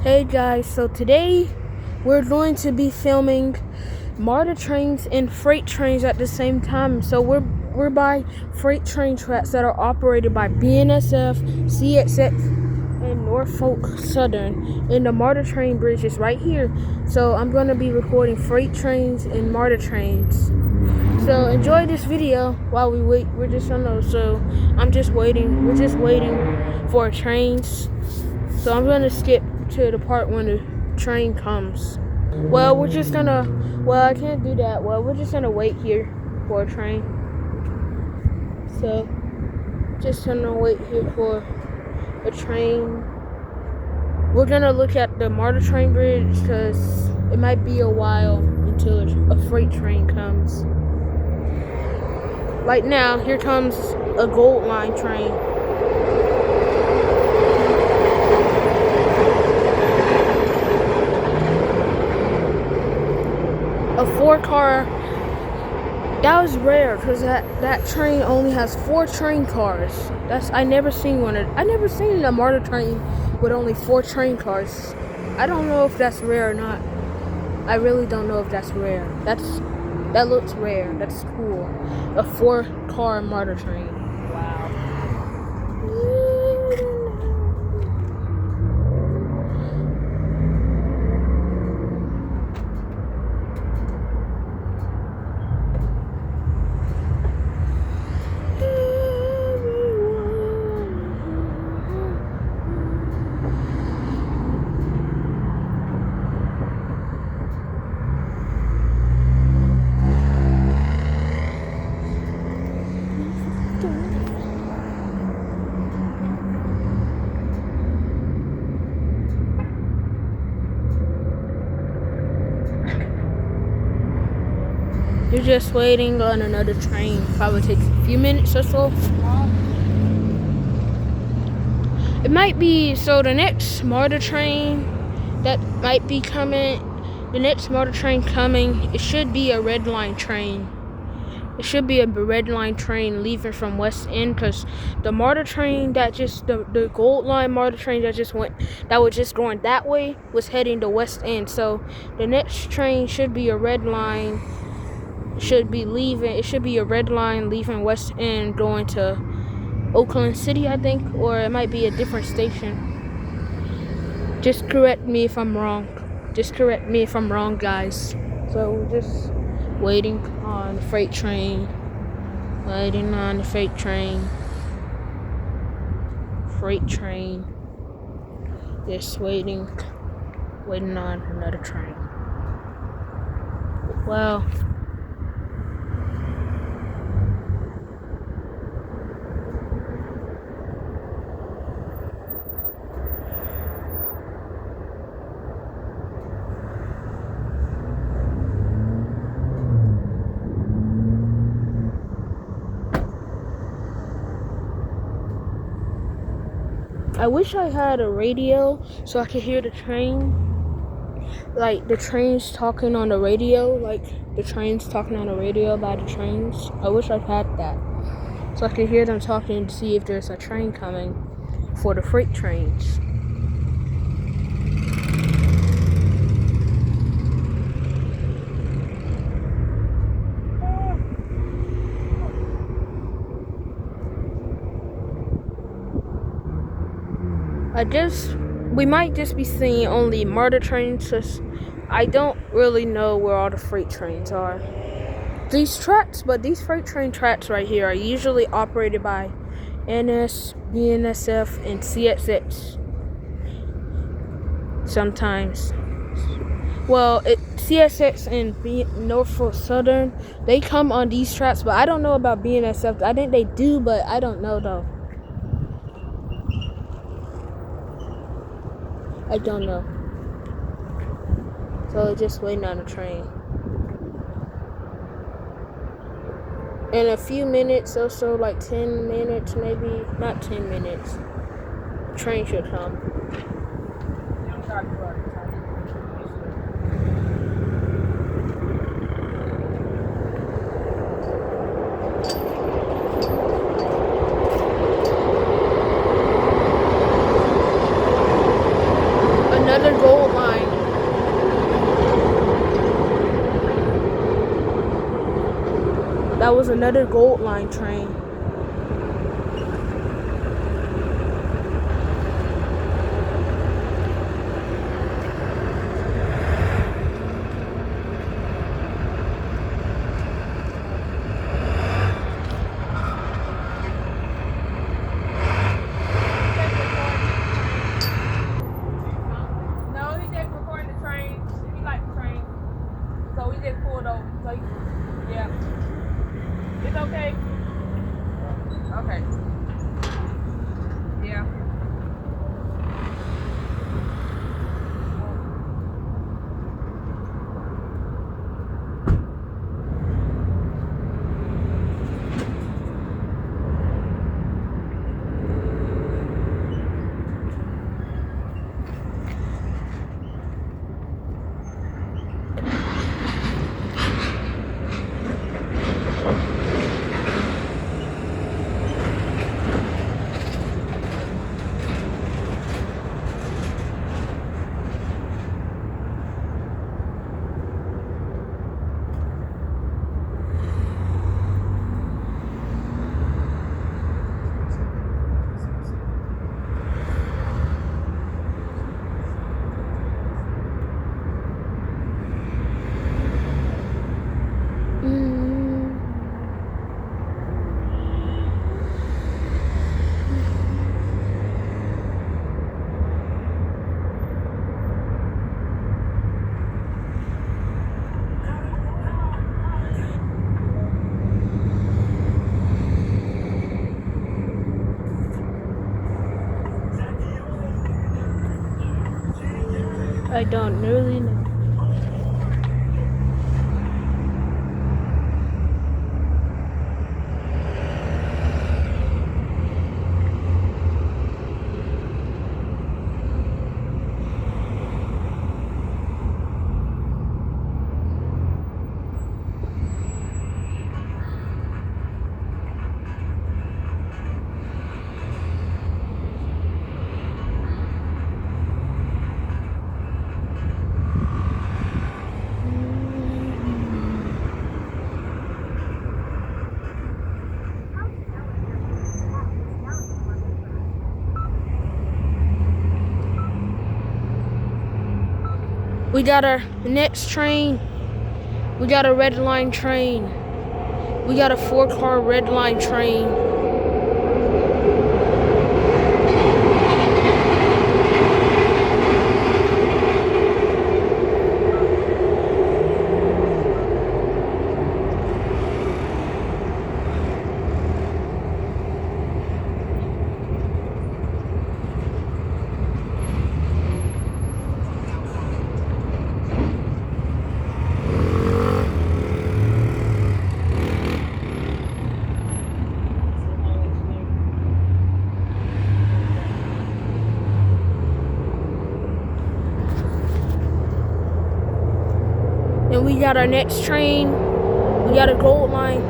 Hey guys, so today we're going to be filming MARTA trains and freight trains at the same time. So we're by freight train tracks that are operated by BNSF, CSX, and Norfolk Southern. And the MARTA train bridge is right here. So I'm going to be recording freight trains and MARTA trains. So enjoy this video while we wait. We're just on those. So I'm just waiting. We're just waiting for trains. So I'm gonna skip to the part when the train comes. Well, I can't do that. Well, we're just gonna wait here for a train. So, just gonna wait here for a train. We're gonna look at the MARTA train bridge because it might be a while until a freight train comes. Right now, here comes a Gold Line train. A 4-car, that was rare because that train only has 4 train cars. I never seen a MARTA train with only 4 train cars. I don't know if that's rare or not. I really don't know if that's rare. That looks rare. That's cool. A 4-car MARTA train. Wow. You're just waiting on another train. Probably takes a few minutes or so. It might be, so the next MARTA train that might be coming, it should be a red line train. It should be a red line train leaving from West End, because the MARTA train the Gold Line MARTA train that was just going that way was heading to West End. So the next train should be a red line. It should be a red line leaving West End going to Oakland City, I think, or it might be a different station. Just correct me if I'm wrong. Guys. So we're just waiting on the freight train. Just waiting on another train. Well, I wish I had a radio so I could hear the train, like the trains talking on the radio, by the trains. I wish I had that so I could hear them talking to see if there's a train coming for the freight trains. We might just be seeing only MARTA trains, because I don't really know where all the freight trains are. These freight train tracks right here are usually operated by NS, BNSF, and CSX. Sometimes. Well, CSX and Norfolk Southern, they come on these tracks, but I don't know about BNSF. I think they do, but I don't know though. I don't know. So just waiting on a train. In a few minutes or so, like 10 minutes maybe, not 10 minutes, train should come. Another was another Gold Line train. I don't really know. We got our next train. We got a Red Line train. We got a 4-car Red Line train. And we got our next train. We got a Gold Line.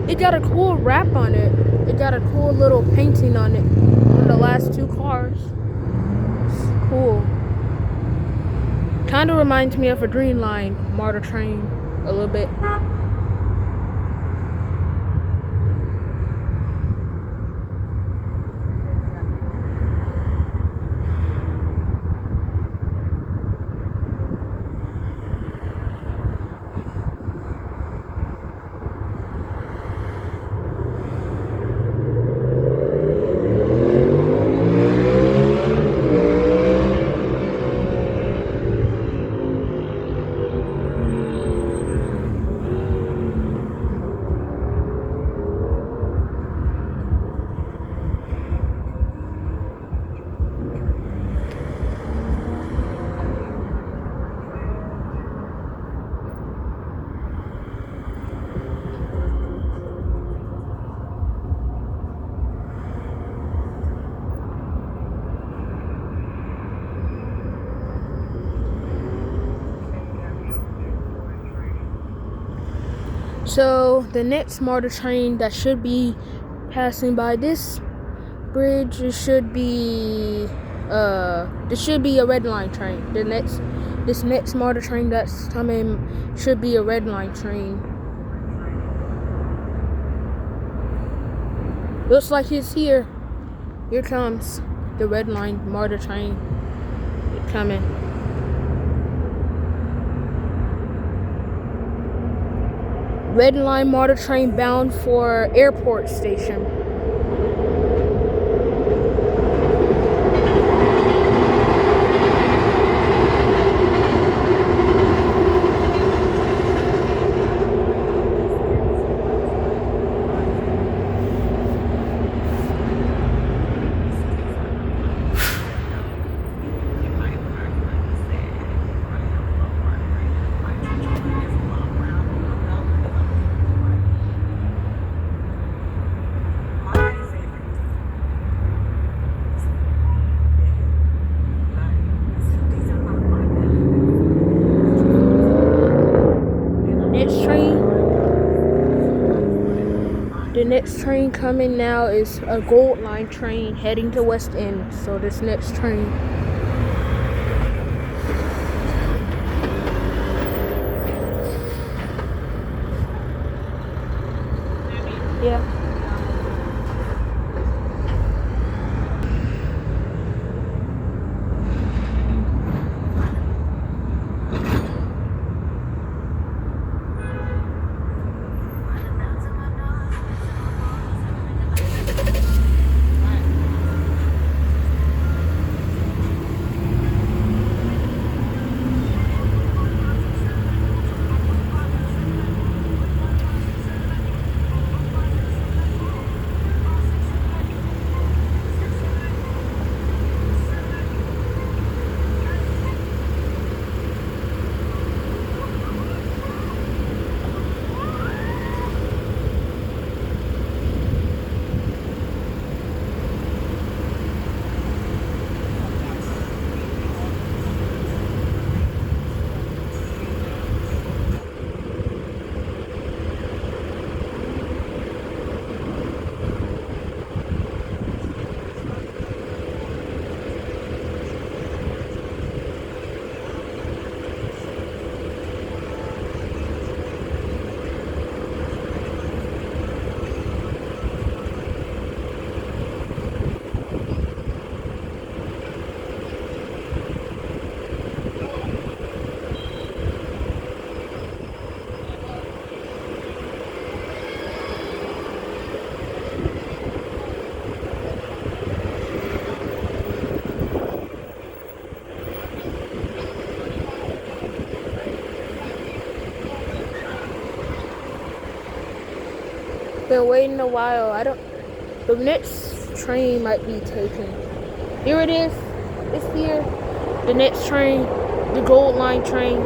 It got a cool wrap on it. It got a cool little painting on it on the last 2 cars. It's cool. Kind of reminds me of a Green Line MARTA train a little bit. So the next MARTA train that should be passing by this bridge, it should be This should be a red line train. This next MARTA train that's coming should be a red line train. Looks like it's here. Here comes the red line MARTA train. It's coming. Red line MARTA train bound for airport station. The next train coming now is a Gold Line train heading to West End. So this next train. Yeah. Been waiting a while. The next train might be taken. Here it is. It's here. The next train, the Gold Line train.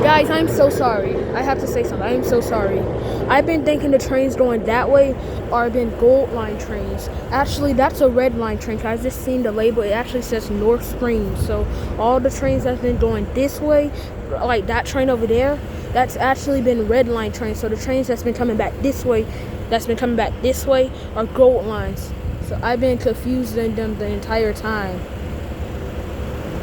Guys, I'm so sorry. I have to say something. I am so sorry. I've been thinking the trains going that way are been Gold Line trains. Actually, that's a red line train. I just seen the label. It actually says North Springs. So all the trains that's been going this way, like that train over there, that's actually been red line trains. So the trains that's been coming back this way, are Gold Lines. So I've been confused in them the entire time.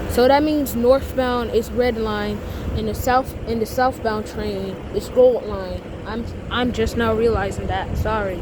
So that means northbound is red line, and the southbound train is Gold Line. I'm just now realizing that. Sorry.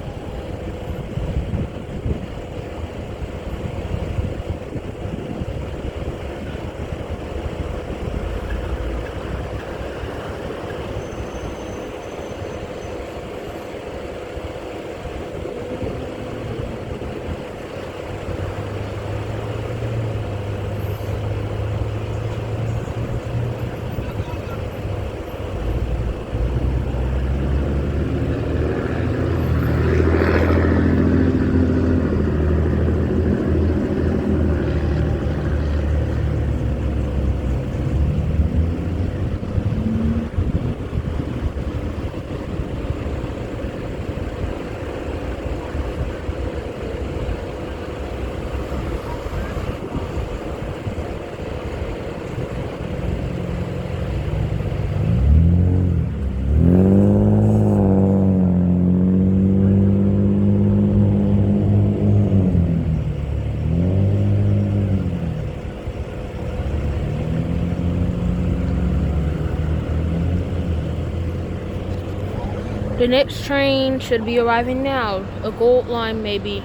The next train should be arriving now. A gold line maybe.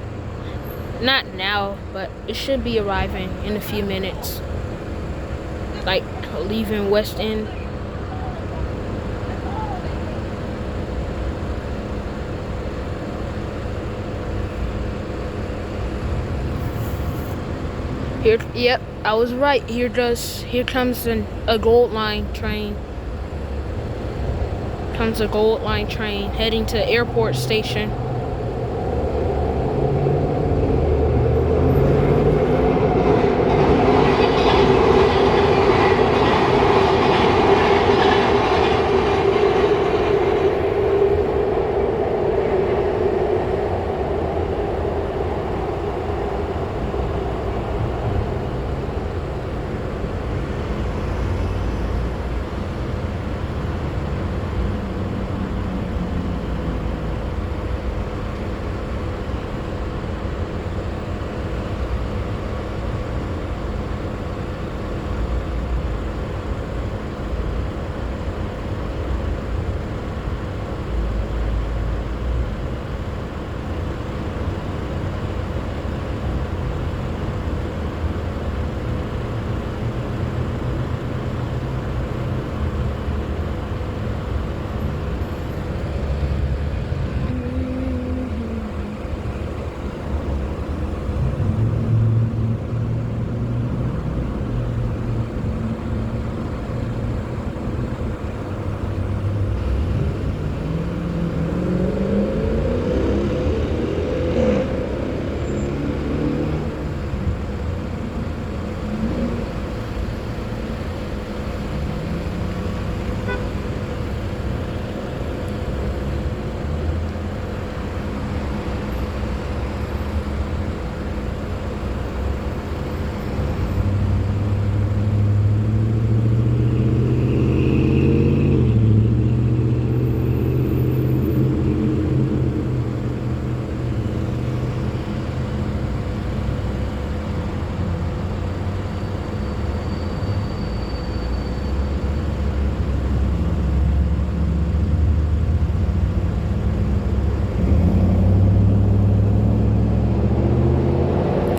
Not now, but it should be arriving in a few minutes. Like leaving West End. Here, yep, I was right. Here comes a gold line train. Comes a gold line train heading to airport station.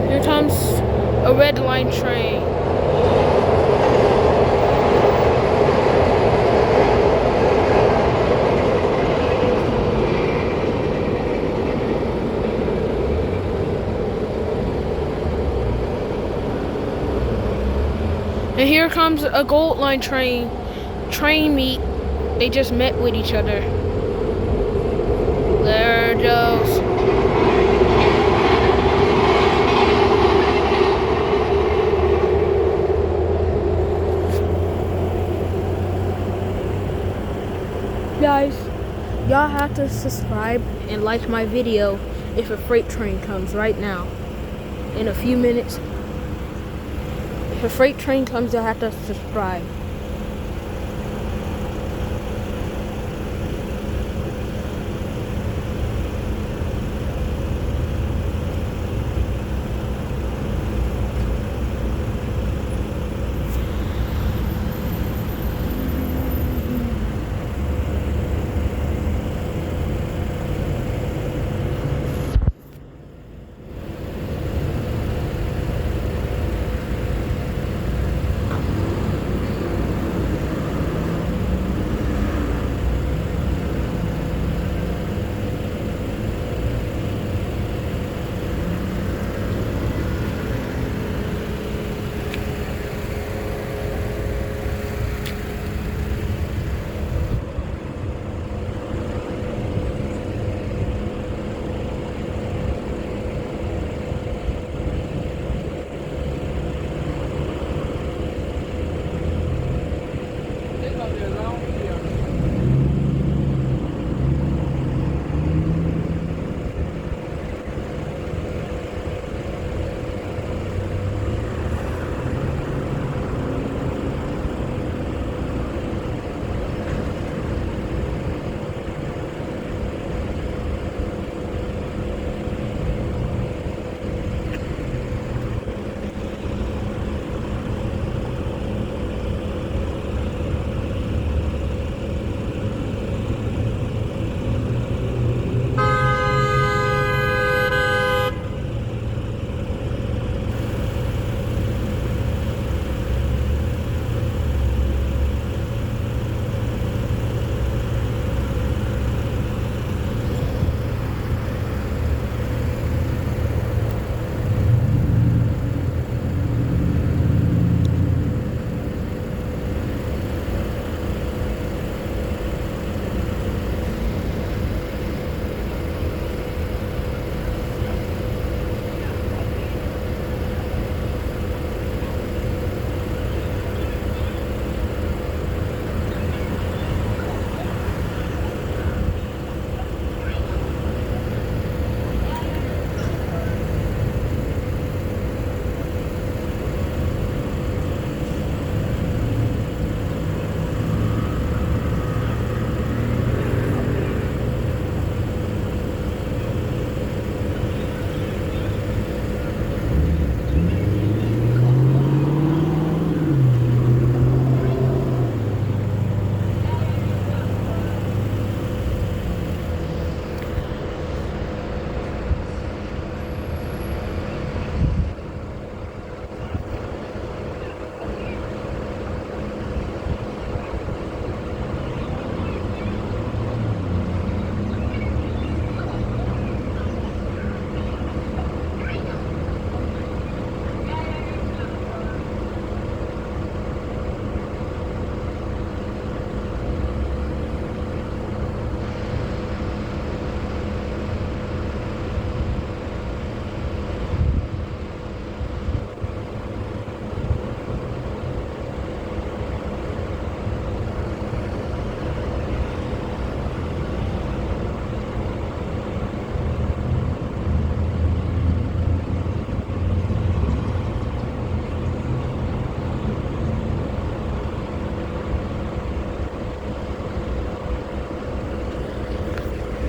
Here comes a red line train. And here comes a gold line train. Train meet. They just met with each other. There it goes. Guys, y'all have to subscribe and like my video if a freight train comes right now. In a few minutes. If a freight train comes, you'll have to subscribe.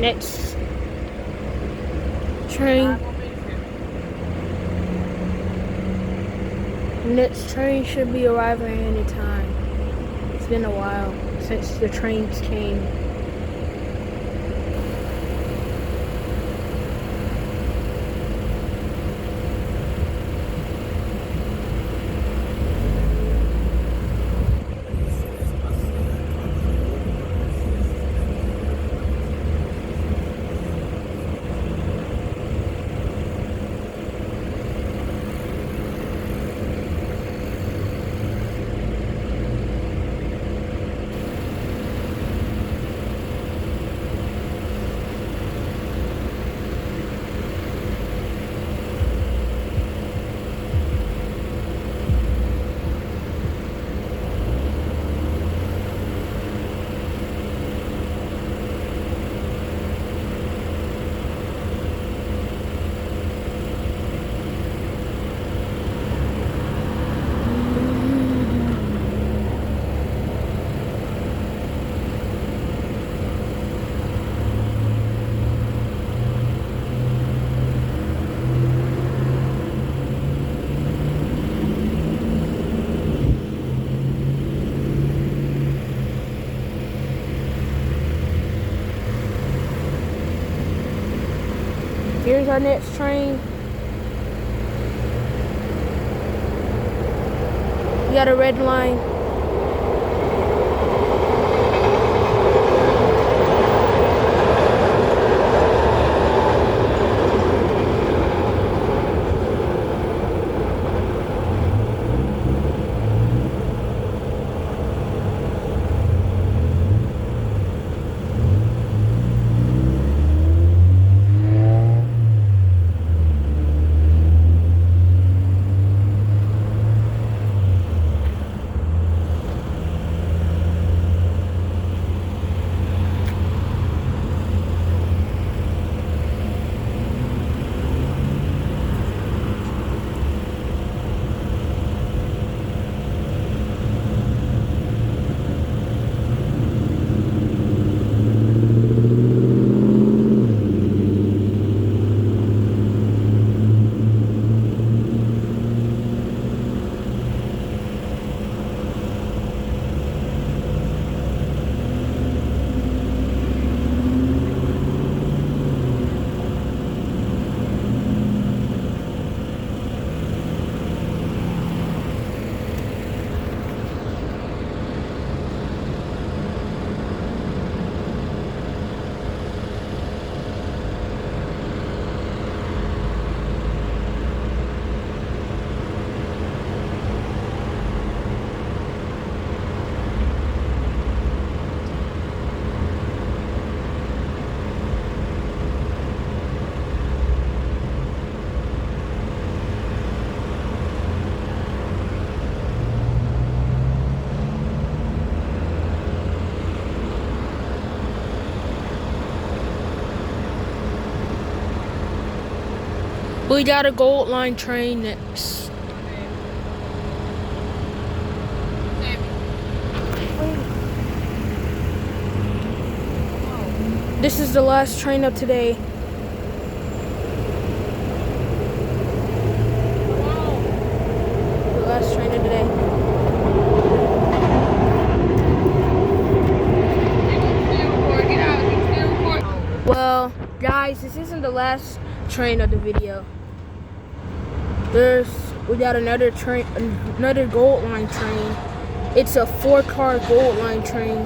Next train. Next train should be arriving any time. It's been a while since the trains came. Here's our next train. We got a red line. We got a Gold Line train next. This is the last train of today. The last train of today. Well, guys, this isn't the last train of the video. We got another train, another Gold Line train. It's a 4-car Gold Line train.